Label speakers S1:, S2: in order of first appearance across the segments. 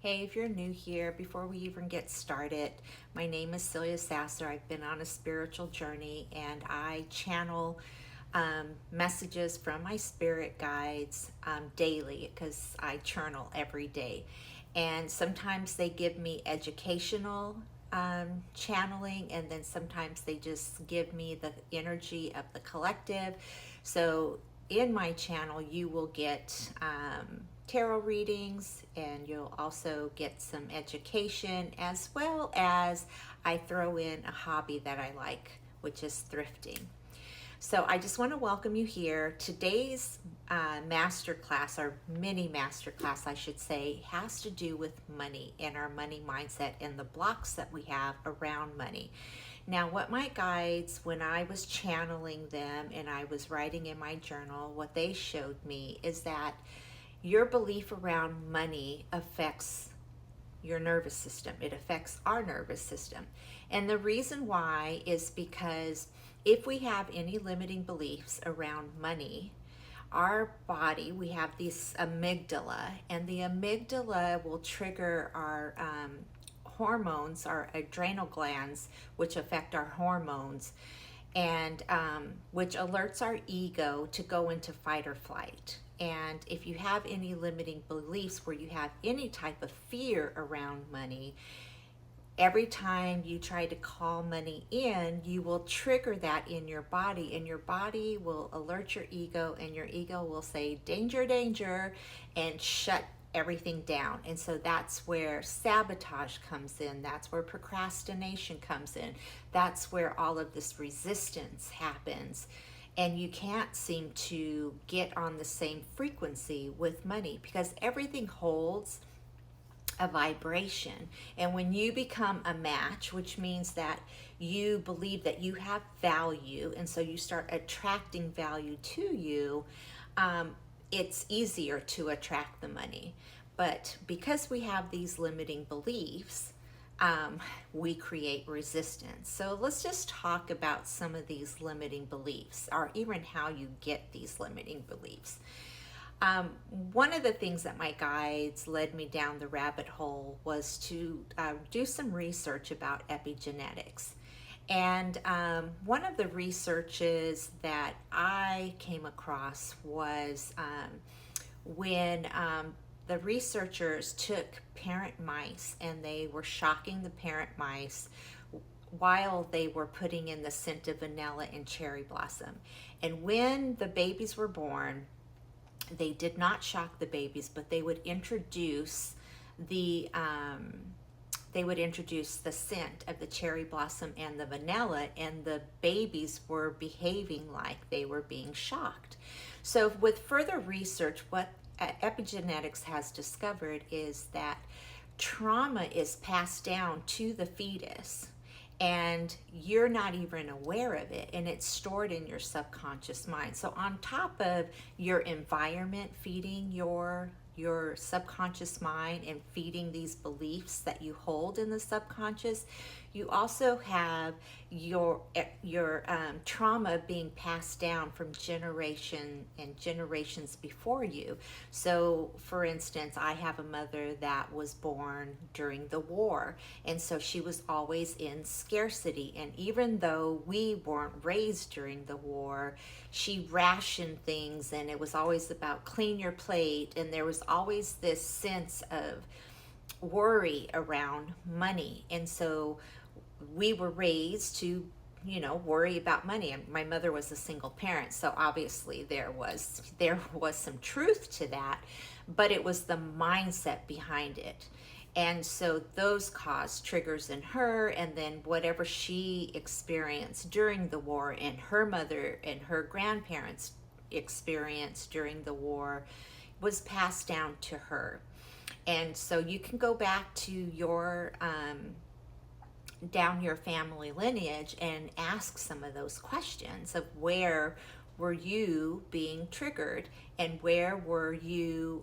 S1: Hey, if you're new here, before we even get started, my name is Celia Sasser. I've been on a spiritual journey and I channel messages from my spirit guides daily because I journal every day. And sometimes they give me educational channeling, and then sometimes they just give me the energy of the collective. So in my channel, you will get tarot readings, and you'll also get some education, as well as I throw in a hobby that I like, which is thrifting. So I just want to welcome you here. Today's masterclass, or mini masterclass, I should say, has to do with money and our money mindset and the blocks that we have around money. Now, what my guides, when I was channeling them and I was writing in my journal, what they showed me is that your belief around money affects your nervous system. It affects our nervous system. And the reason why is because if we have any limiting beliefs around money, our body, we have this amygdala, and the amygdala will trigger our hormones, our adrenal glands, which affect our hormones, and which alerts our ego to go into fight or flight. And if you have any limiting beliefs where you have any type of fear around money, every time you try to call money in, you will trigger that in your body, and your body will alert your ego, and your ego will say, danger, danger, and shut everything down. And so that's where sabotage comes in. That's where procrastination comes in. That's where all of this resistance happens. And you can't seem to get on the same frequency with money because everything holds a vibration. And when you become a match, which means that you believe that you have value, and so you start attracting value to you, it's easier to attract the money. But because we have these limiting beliefs, we create resistance. So let's just talk about some of these limiting beliefs, or even how you get these limiting beliefs. One of the things that my guides led me down the rabbit hole was to do some research about epigenetics. And one of the researches that I came across was when the researchers took parent mice and they were shocking the parent mice while they were putting in the scent of vanilla and cherry blossom. And when the babies were born, they did not shock the babies, but they would introduce the scent of the cherry blossom and the vanilla, and the babies were behaving like they were being shocked. So with further research, what epigenetics has discovered is that trauma is passed down to the fetus, and you're not even aware of it, and it's stored in your subconscious mind. So on top of your environment feeding your subconscious mind and feeding these beliefs that you hold in the subconscious, you also have your trauma being passed down from generation and generations before you. So for instance, I have a mother that was born during the war, and so she was always in scarcity. And even though we weren't raised during the war, she rationed things, and it was always about clean your plate, and there was always this sense of worry around money. And so we were raised to, worry about money. And my mother was a single parent, so obviously there was some truth to that, but it was the mindset behind it. And so those caused triggers in her, and then whatever she experienced during the war and her mother and her grandparents experienced during the war was passed down to her. And so you can go back to your down your family lineage and ask some of those questions of where were you being triggered, and where were you,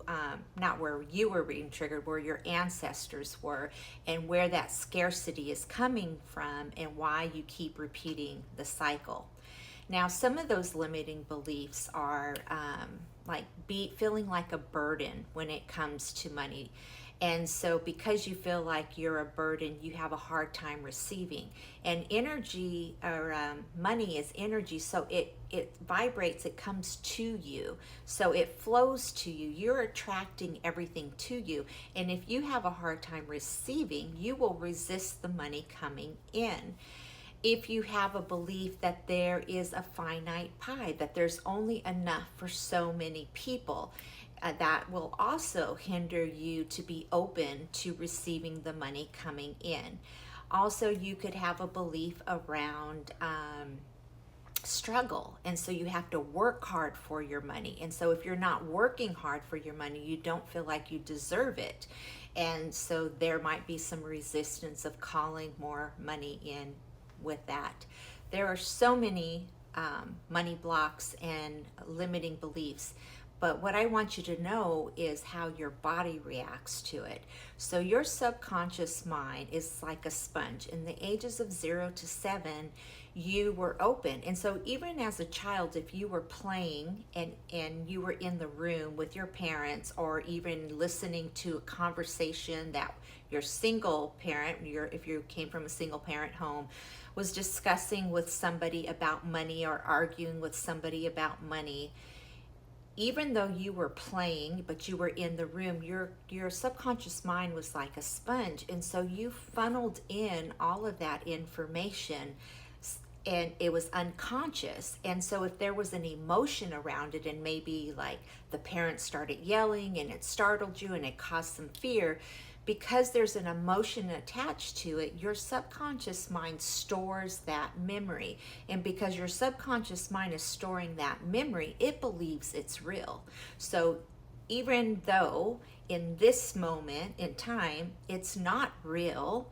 S1: not where you were being triggered, where your ancestors were, and where that scarcity is coming from, and why you keep repeating the cycle. Now, some of those limiting beliefs are feeling like a burden when it comes to money. And so because you feel like you're a burden, you have a hard time receiving. And energy, or money is energy, so it vibrates, it comes to you, so it flows to you. You're attracting everything to you. And if you have a hard time receiving, you will resist the money coming in. If you have a belief that there is a finite pie, that there's only enough for so many people, that will also hinder you to be open to receiving the money coming in. Also, you could have a belief around struggle, and so you have to work hard for your money. And so if you're not working hard for your money, you don't feel like you deserve it. And so there might be some resistance of calling more money in with that. There are so many money blocks and limiting beliefs. But what I want you to know is how your body reacts to it. So your subconscious mind is like a sponge. In the ages of 0 to 7, you were open. And so even as a child, if you were playing and you were in the room with your parents, or even listening to a conversation that your single parent, if you came from a single parent home, was discussing with somebody about money, or arguing with somebody about money, even though you were playing, but you were in the room, your subconscious mind was like a sponge. And so you funneled in all of that information, and it was unconscious. And so if there was an emotion around it, and maybe like the parents started yelling and it startled you and it caused some fear, because there's an emotion attached to it, your subconscious mind stores that memory. And because your subconscious mind is storing that memory, it believes it's real. So even though in this moment in time it's not real,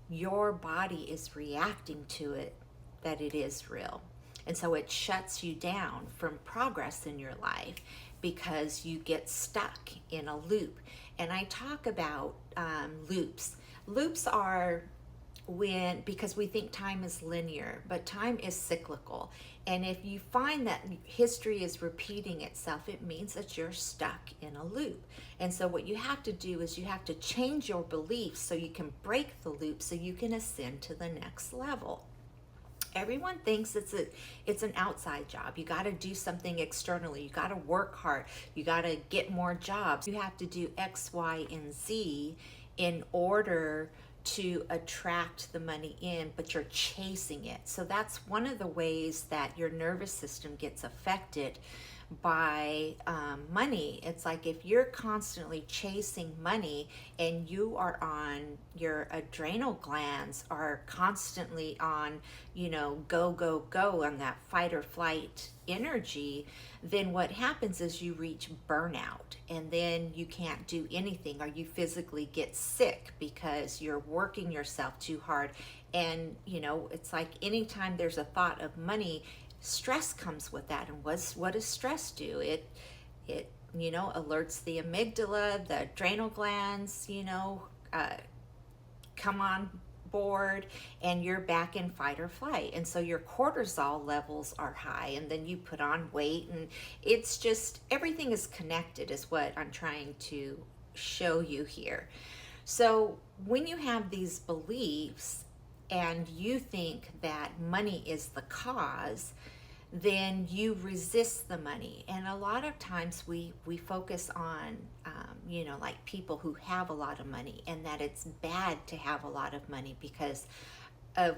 S1: your body is reacting to it that it is real. And so it shuts you down from progress in your life, because you get stuck in a loop. And I talk about loops. Loops are because we think time is linear, but time is cyclical. And if you find that history is repeating itself, it means that you're stuck in a loop. And so what you have to do is you have to change your beliefs so you can break the loop, so you can ascend to the next level. Everyone thinks it's an outside job. You got to do something externally. You got to work hard. You got to get more jobs. You have to do X, Y, and Z in order to attract the money in, but you're chasing it. So that's one of the ways that your nervous system gets affected by money. It's like if you're constantly chasing money, and you are on, your adrenal glands are constantly on, go, go, go, on that fight or flight energy, then what happens is you reach burnout, and then you can't do anything, or you physically get sick because you're working yourself too hard. And it's like anytime there's a thought of money, stress comes with that. And what does stress do? It alerts the amygdala, the adrenal glands, come on board, and you're back in fight or flight. And so your cortisol levels are high, and then you put on weight, and it's just, everything is connected, is what I'm trying to show you here. So when you have these beliefs and you think that money is the cause, then you resist the money. And a lot of times we focus on, like people who have a lot of money, and that it's bad to have a lot of money because of,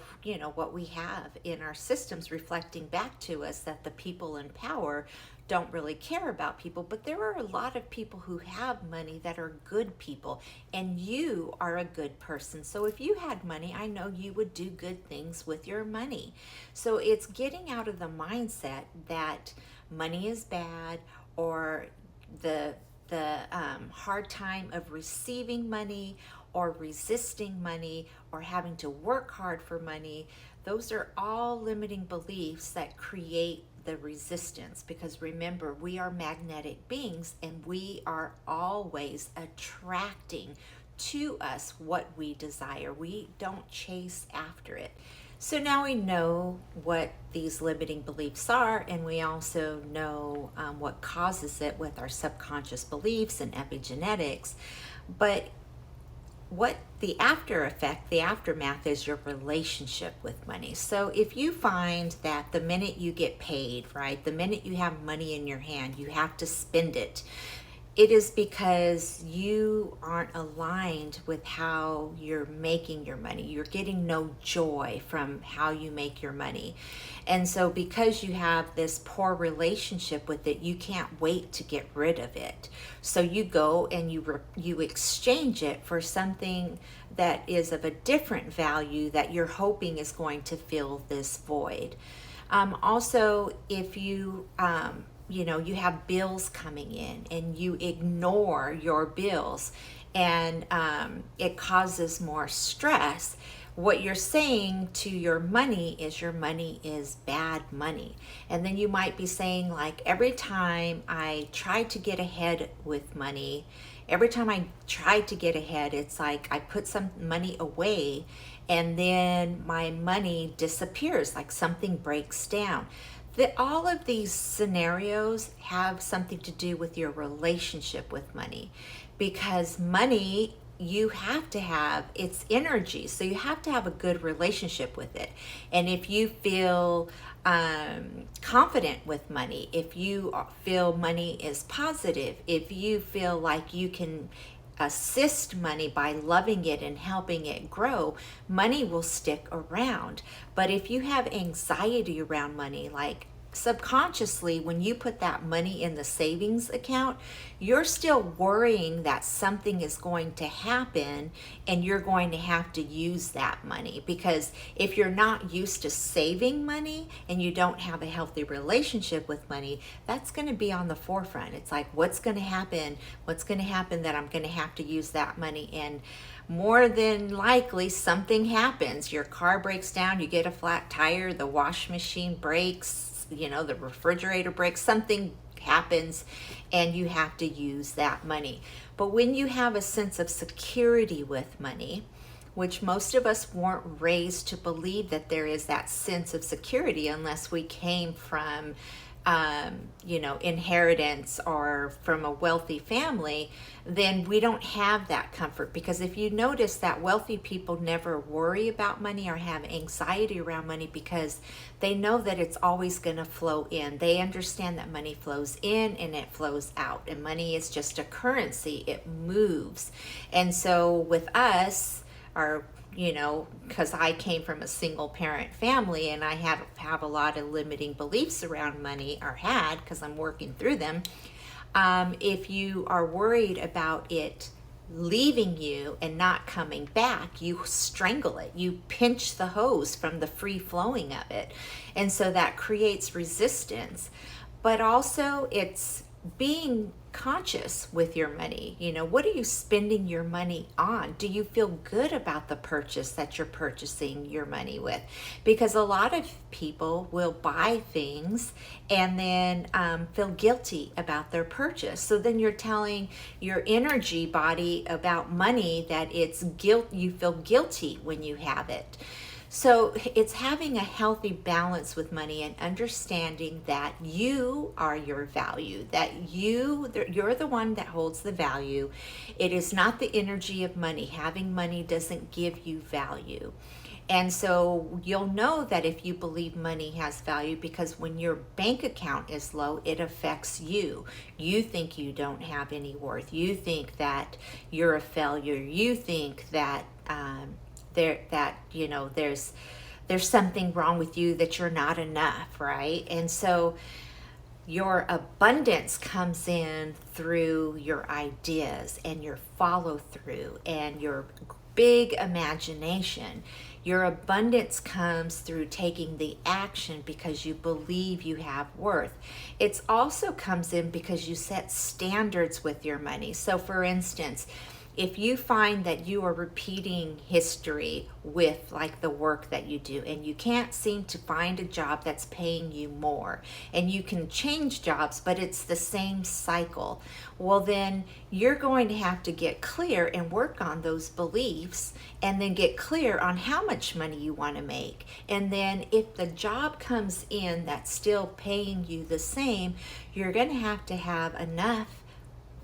S1: what we have in our systems reflecting back to us, that the people in power don't really care about people. But there are a lot of people who have money that are good people, and you are a good person. So if you had money, I know you would do good things with your money. So it's getting out of the mindset that money is bad, or the hard time of receiving money, or resisting money, or having to work hard for money. Those are all limiting beliefs that create the resistance. Because remember, we are magnetic beings, and we are always attracting to us what we desire. We don't chase after it. So now we know what these limiting beliefs are, and we also know what causes it with our subconscious beliefs and epigenetics. But what the after effect, the aftermath is your relationship with money. So if you find that the minute you get paid, right, the minute you have money in your hand, you have to spend it, it is because you aren't aligned with how you're making your money. You're getting no joy from how you make your money. And so because you have this poor relationship with it, you can't wait to get rid of it. So you go and you exchange it for something that is of a different value that you're hoping is going to fill this void. Also, if you have bills coming in and you ignore your bills, and it causes more stress, what you're saying to your money is bad money. And then you might be saying, like, every time I try to get ahead with money, it's like I put some money away and then my money disappears, like something breaks down. All of these scenarios have something to do with your relationship with money, because money, you have to have its energy, so you have to have a good relationship with it. And if you feel confident with money, if you feel money is positive, if you feel like you can assist money by loving it and helping it grow, money will stick around. But if you have anxiety around money, like subconsciously, when you put that money in the savings account, you're still worrying that something is going to happen and you're going to have to use that money. Because if you're not used to saving money and you don't have a healthy relationship with money, that's going to be on the forefront. It's like, what's going to happen? What's going to happen that I'm going to have to use that money? And more than likely, something happens. Your car breaks down, you get a flat tire, the wash machine breaks, the refrigerator breaks, something happens, and you have to use that money. But when you have a sense of security with money, which most of us weren't raised to believe that there is that sense of security unless we came from inheritance or from a wealthy family, then we don't have that comfort. Because if you notice that wealthy people never worry about money or have anxiety around money, because they know that it's always going to flow in. They understand that money flows in and it flows out, and money is just a currency. It moves. And so with us, because I came from a single parent family and I have a lot of limiting beliefs around money, or had, because I'm working through them. If you are worried about it leaving you and not coming back, you strangle it. You pinch the hose from the free flowing of it. And so that creates resistance. But also, it's being conscious with your money. What are you spending your money on? Do you feel good about the purchase that you're purchasing your money with? Because a lot of people will buy things and then feel guilty about their purchase. So then you're telling your energy body about money that it's guilt. You feel guilty when you have it. So it's having a healthy balance with money and understanding that you are your value, that you're the one that holds the value. It is not the energy of money. Having money doesn't give you value. And so you'll know that if you believe money has value, because when your bank account is low, it affects you. You think you don't have any worth. You think that you're a failure. You think that there's something wrong with you, that you're not enough, right? And so your abundance comes in through your ideas and your follow through and your big imagination. Your abundance comes through taking the action because you believe you have worth. It also comes in because you set standards with your money. So for instance, if you find that you are repeating history with like the work that you do, and you can't seem to find a job that's paying you more, and you can change jobs, but it's the same cycle, well, then you're going to have to get clear and work on those beliefs, and then get clear on how much money you want to make. And then if the job comes in that's still paying you the same, you're going to have enough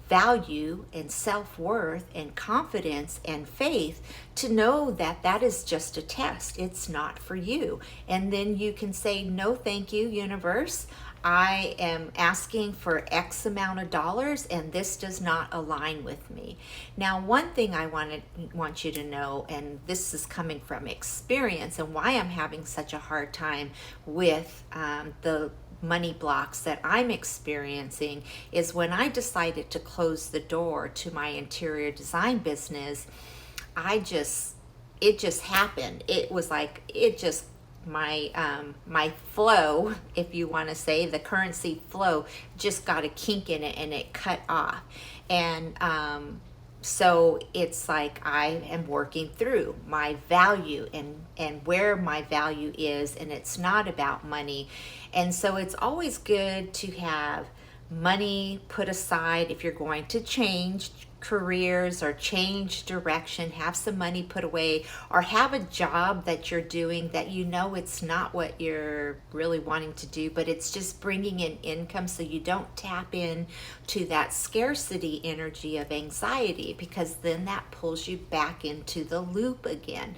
S1: value and self-worth and confidence and faith to know that that is just a test. It's not for you. And then you can say, no, thank you, universe. I am asking for X amount of dollars and this does not align with me. Now, one thing I want you to know, and this is coming from experience and why I'm having such a hard time with the money blocks that I'm experiencing, is when I decided to close the door to my interior design business, it just happened. It was like, my flow, if you want to say, the currency flow just got a kink in it and it cut off. And so it's like I am working through my value and where my value is, and it's not about money. And so it's always good to have money put aside if you're going to change careers or change direction. Have some money put away, or have a job that you're doing that you know it's not what you're really wanting to do, but it's just bringing in income, so you don't tap in to that scarcity energy of anxiety, because then that pulls you back into the loop again.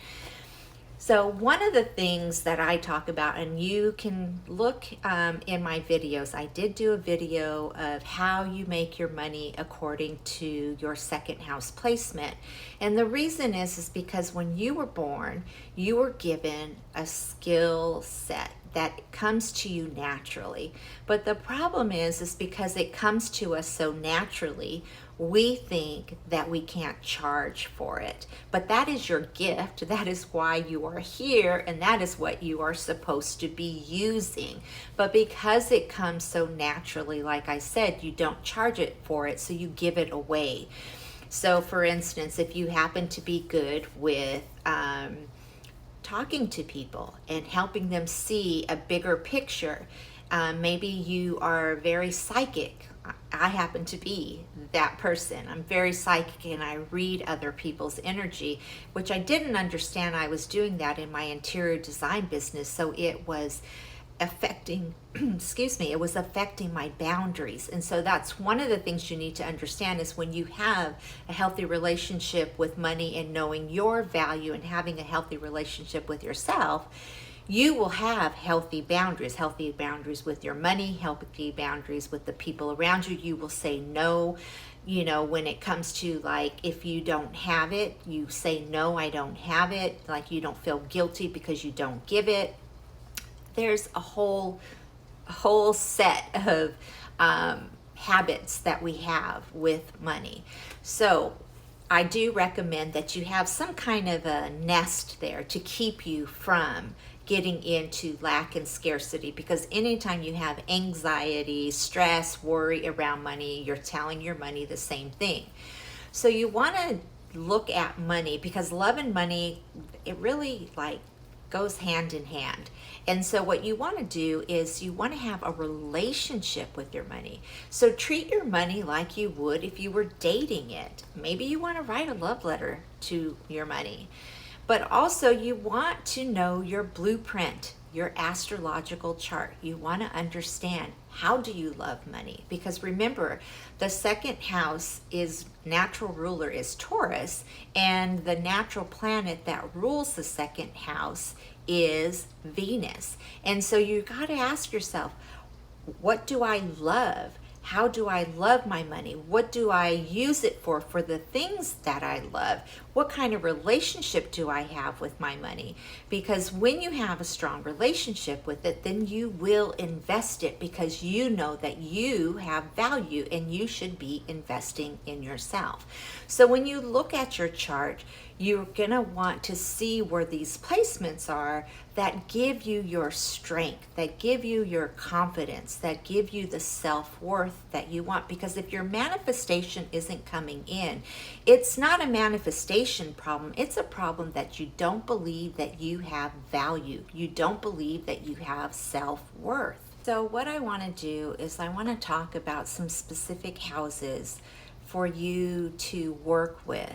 S1: So one of the things that I talk about, and you can look in my videos, I did do a video of how you make your money according to your second house placement. And the reason is because when you were born, you were given a skill set that comes to you naturally. But the problem is because it comes to us so naturally, we think that we can't charge for it. But that is your gift. That is why you are here, and that is what you are supposed to be using. But because it comes so naturally, like I said, you don't charge it for it, so you give it away. So for instance, if you happen to be good with talking to people and helping them see a bigger picture, maybe you are very psychic. I happen to be that person. I'm very psychic and I read other people's energy, which I didn't understand I was doing that in my interior design business. So it was affecting, excuse me, it was affecting my boundaries. And so that's one of the things you need to understand, is when you have a healthy relationship with money and knowing your value and having a healthy relationship with yourself, you will have healthy boundaries with your money, healthy boundaries with the people around you. You will say no. You know, when it comes to, like, if you don't have it, you say, no, I don't have it. Like, you don't feel guilty because you don't give it. There's a whole set of habits that we have with money. So I do recommend that you have some kind of a nest there to keep you from getting into lack and scarcity, because anytime you have anxiety, stress, worry around money, you're telling your money the same thing. So you want to look at money, because love and money, it really like goes hand in hand. And so what you want to do is you want to have a relationship with your money. So treat your money like you would if you were dating it. Maybe you want to write a love letter to your money. But also you want to know your blueprint, your astrological chart. You want to understand, how do you love money? Because remember, the second house is natural ruler is Taurus, and the natural planet that rules the second house is Venus. And so you got to ask yourself, what do I love? How do I love my money? What do I use it for the things that I love? What kind of relationship do I have with my money? Because when you have a strong relationship with it, then you will invest it, because you know that you have value and you should be investing in yourself. So when you look at your chart, you're going to want to see where these placements are that give you your strength, that give you your confidence, that give you the self-worth that you want. Because if your manifestation isn't coming in, it's not a manifestation problem. It's a problem that you don't believe that you have value. You don't believe that you have self-worth. So what I want to do is I want to talk about some specific houses for you to work with,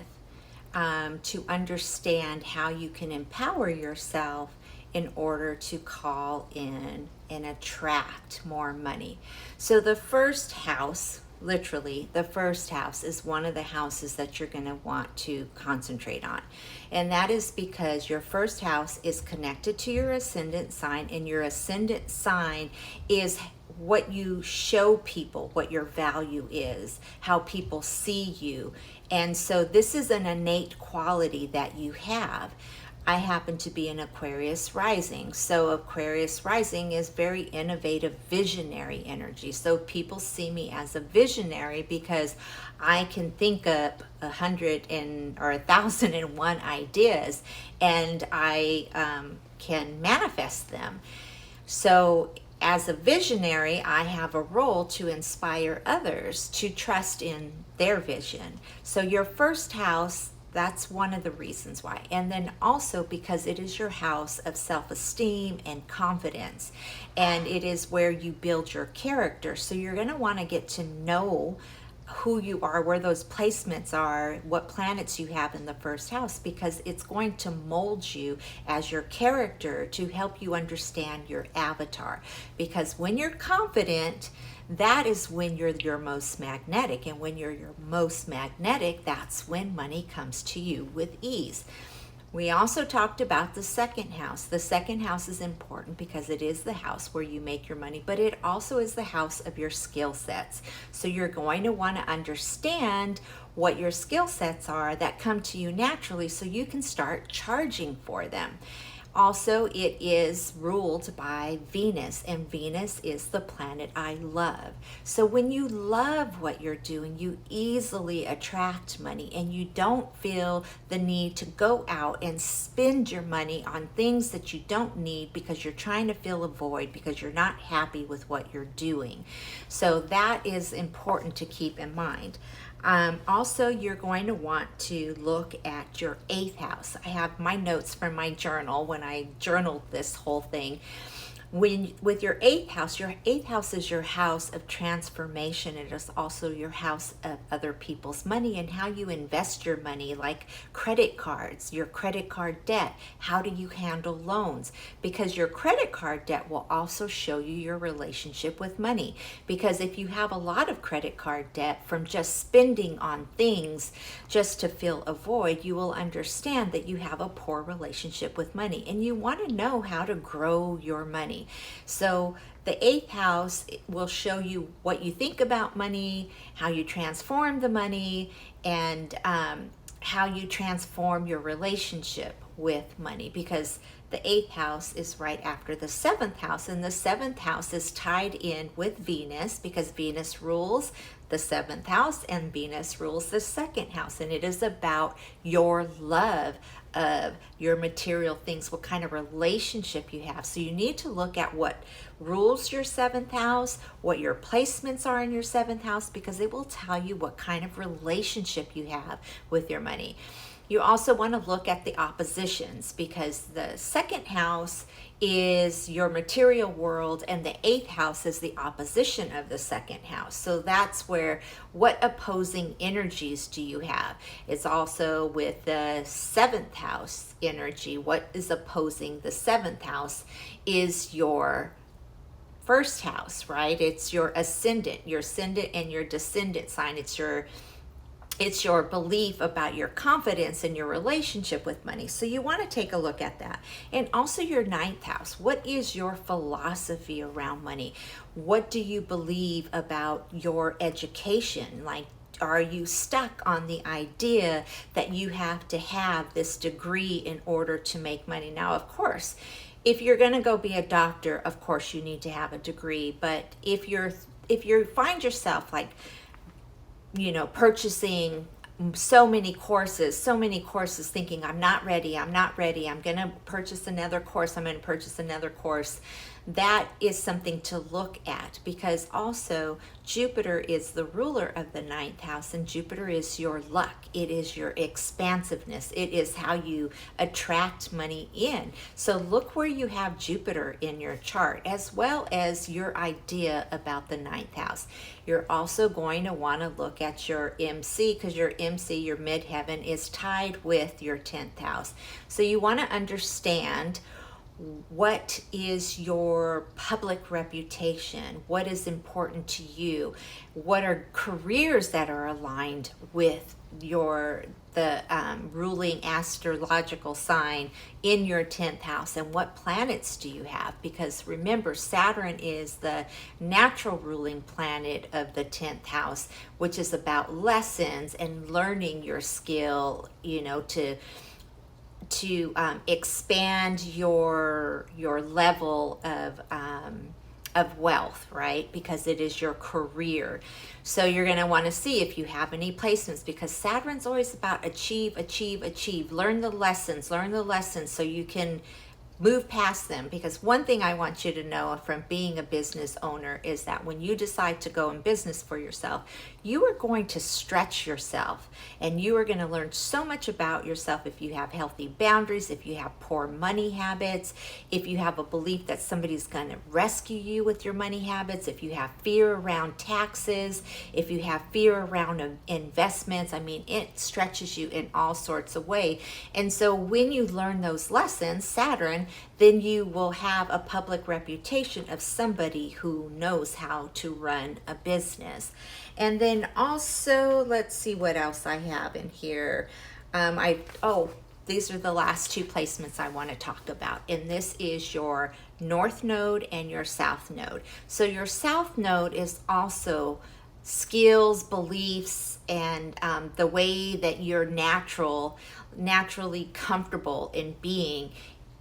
S1: to understand how you can empower yourself in order to call in and attract more money. So the first house literally, the first house is one of the houses that you're going to want to concentrate on. And that is because your first house is connected to your ascendant sign, and your ascendant sign is what you show people, what your value is, how people see you. And so this is an innate quality that you have. I happen to be an Aquarius rising. So Aquarius rising is very innovative, visionary energy. So people see me as a visionary because I can think up 1,001 ideas, and I can manifest them. So as a visionary, I have a role to inspire others to trust in their vision. So your first house, that's one of the reasons why. And then also because it is your house of self-esteem and confidence. And it is where you build your character. So you're going to want to get to know who you are, where those placements are, what planets you have in the first house, because it's going to mold you as your character to help you understand your avatar. Because when you're confident, that is when you're your most magnetic. And when you're your most magnetic, that's when money comes to you with ease. We also talked about the second house. The second house is important because it is the house where you make your money, but it also is the house of your skill sets. So you're going to want to understand what your skill sets are that come to you naturally so you can start charging for them. Also, it is ruled by Venus, and Venus is the planet I love. So when you love what you're doing, you easily attract money, and you don't feel the need to go out and spend your money on things that you don't need because you're trying to fill a void, because you're not happy with what you're doing. So that is important to keep in mind. Also, you're going to want to look at your 8th house. I have my notes from my journal when I journaled this whole thing. With your 8th house is your house of transformation. It is also your house of other people's money and how you invest your money, like credit cards, your credit card debt. How do you handle loans? Because your credit card debt will also show you your relationship with money. Because if you have a lot of credit card debt from just spending on things just to fill a void, you will understand that you have a poor relationship with money, and you want to know how to grow your money. So the 8th house will show you what you think about money, how you transform the money, and how you transform your relationship with money, because the 8th house is right after the 7th house, and the 7th house is tied in with Venus because Venus rules the 7th house and Venus rules the 2nd house, and it is about your love of your material things, what kind of relationship you have. So you need to look at what rules your 7th house, what your placements are in your 7th house, because it will tell you what kind of relationship you have with your money. You also want to look at the oppositions, because the 2nd house is your material world and the 8th house is the opposition of the 2nd house. So that's where, what opposing energies do you have? It's also with the 7th house energy. What is opposing the 7th house is your first house, right? It's your ascendant and your descendant sign. It's your belief about your confidence and your relationship with money. So you want to take a look at that. And also your 9th house. What is your philosophy around money? What do you believe about your education? Like, are you stuck on the idea that you have to have this degree in order to make money? Now, of course, if you're going to go be a doctor, of course you need to have a degree. But if you find yourself like, purchasing so many courses, thinking, I'm not ready, I'm going to purchase another course, that is something to look at, because also Jupiter is the ruler of the 9th house, and Jupiter is your luck. It is your expansiveness. It is how you attract money in. So look where you have Jupiter in your chart, as well as your idea about the 9th house. You're also going to want to look at your MC, because your MC, your midheaven, is tied with your 10th house. So you want to understand What is your public reputation? What is important to you? What are careers that are aligned with the ruling astrological sign in your 10th house, and what planets do you have? Because remember, Saturn is the natural ruling planet of the 10th house, which is about lessons and learning your skill, to expand your level of wealth, right? Because it is your career. So you're going to want to see if you have any placements, because Saturn's always about achieve, achieve, achieve. Learn the lessons so you can move past them. Because one thing I want you to know from being a business owner is that when you decide to go in business for yourself, you are going to stretch yourself, and you are going to learn so much about yourself if you have healthy boundaries, if you have poor money habits, if you have a belief that somebody's going to rescue you with your money habits, if you have fear around taxes, if you have fear around investments. I mean, it stretches you in all sorts of ways. And so when you learn those lessons, Saturn, then you will have a public reputation of somebody who knows how to run a business. And then also, let's see what else I have in here. These are the last two placements I want to talk about. And this is your North Node and your South Node. So your South Node is also skills, beliefs, and the way that you're naturally comfortable in being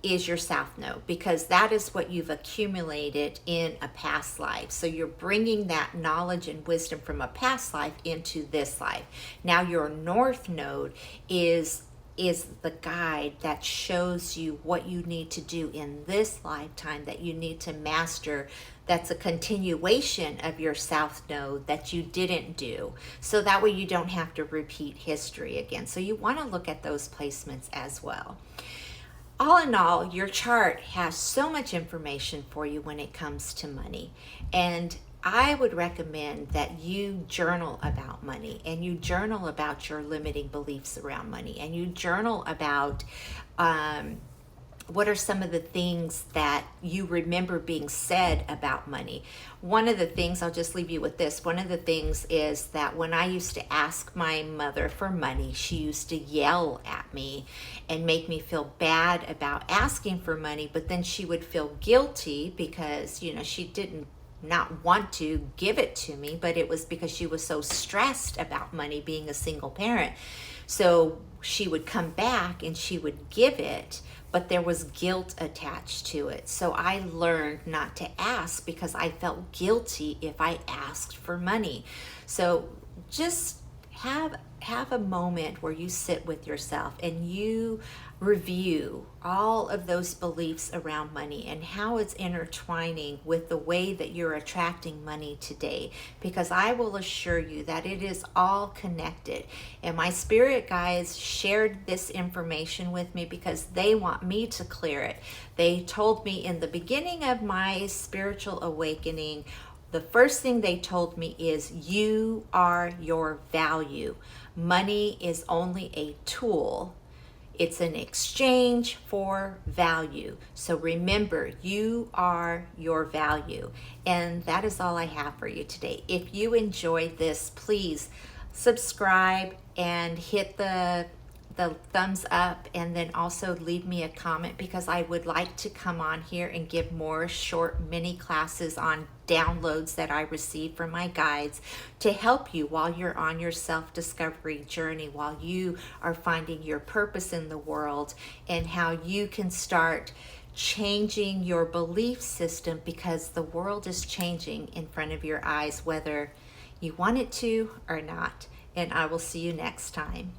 S1: is your South Node, because that is what you've accumulated in a past life. So you're bringing that knowledge and wisdom from a past life into this life. Now your North Node is the guide that shows you what you need to do in this lifetime, that you need to master. That's a continuation of your South Node that you didn't do. So that way you don't have to repeat history again. So you want to look at those placements as well. All in all, your chart has so much information for you when it comes to money. And I would recommend that you journal about money, and you journal about your limiting beliefs around money, and you journal about what are some of the things that you remember being said about money. One of the things, I'll just leave you with this, one of the things is that when I used to ask my mother for money, she used to yell at me and make me feel bad about asking for money, but then she would feel guilty because, she didn't not want to give it to me, but it was because she was so stressed about money, being a single parent. So she would come back and she would give it, but there was guilt attached to it. So I learned not to ask because I felt guilty if I asked for money. So just have a moment where you sit with yourself and you review all of those beliefs around money and how it's intertwining with the way that you're attracting money today, because I will assure you that it is all connected. And my spirit guides shared this information with me because they want me to clear it. They told me in the beginning of my spiritual awakening, the first thing they told me is, you are your value. Money is only a tool. It's an exchange for value. So remember, you are your value. And that is all I have for you today. If you enjoyed this, please subscribe and hit the thumbs up, and then also leave me a comment, because I would like to come on here and give more short mini classes on downloads that I receive from my guides to help you while you're on your self-discovery journey, while you are finding your purpose in the world, and how you can start changing your belief system, because the world is changing in front of your eyes, whether you want it to or not. And I will see you next time.